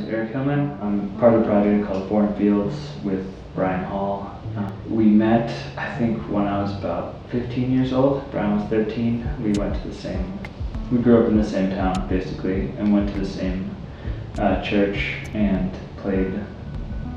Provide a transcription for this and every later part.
Hillman. I'm part of a project called Born Fields with Brian Holl. We met, I think, when I was about 15 years old. Brian was 13. We grew up in the same town, basically, and went to the same church and played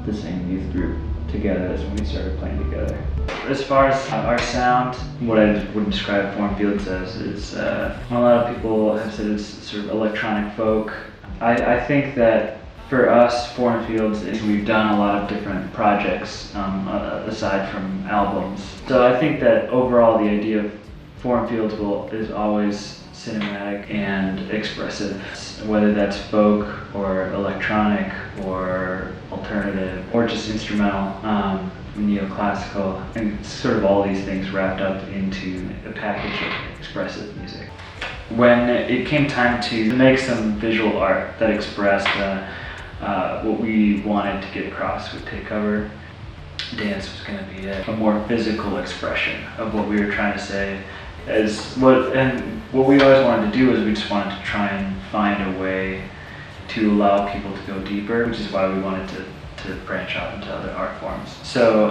the same youth group together. That's when we started playing together. As far as our sound, what I would describe Born Fields as is, a lot of people have said it's sort of electronic folk. I think that for us, Born Fields, we've done a lot of different projects aside from albums. So I think that overall the idea of Born Fields is always cinematic and expressive, whether that's folk or electronic or alternative or just instrumental, neoclassical, and it's sort of all these things wrapped up into a package of expressive music. When it came time to make some visual art that expressed what we wanted to get across with Take Cover, dance was going to be a more physical expression of what we were trying to say. What we always wanted to do is we just wanted to try and find a way to allow people to go deeper, which is why we wanted to branch out into other art forms. So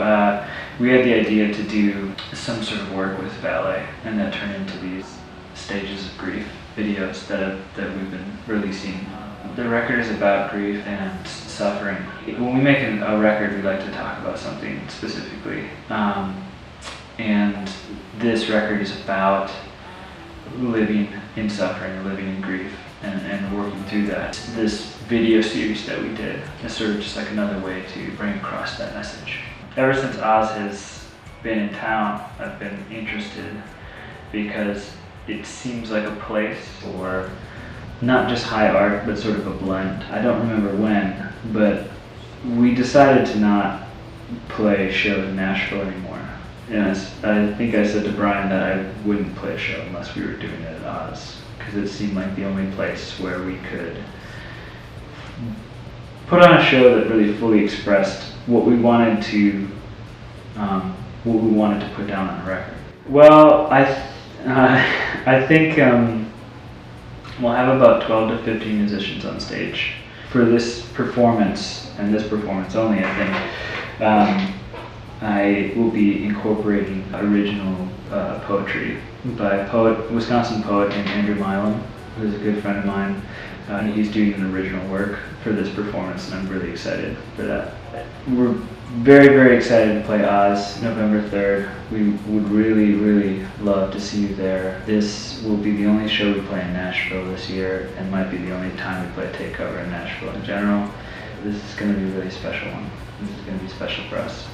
we had the idea to do some sort of work with ballet, and that turned into these Stages of Grief videos that we've been releasing. The record is about grief and suffering. When we make a record, we like to talk about something specifically. And this record is about living in suffering, living in grief, and working through that. This video series that we did is sort of just like another way to bring across that message. Ever since Oz has been in town, I've been interested because it seems like a place for not just high art, but sort of a blend. I don't remember when, but we decided to not play shows in Nashville anymore. And I think I said to Brian that I wouldn't play a show unless we were doing it at Oz, because it seemed like the only place where we could put on a show that really fully expressed what we wanted to put down on a record. Well, I think we'll have about 12 to 15 musicians on stage for this performance, and this performance only, I think. I will be incorporating original poetry by a Wisconsin poet named Andrew Milam, who's a good friend of mine. He's doing an original work for this performance, and I'm really excited for that. We're very, very excited to play Oz November 3rd. We would really, really love to see you there. This will be the only show we play in Nashville this year, and might be the only time we play Take Cover in Nashville in general. This is going to be a really special one. This is going to be special for us.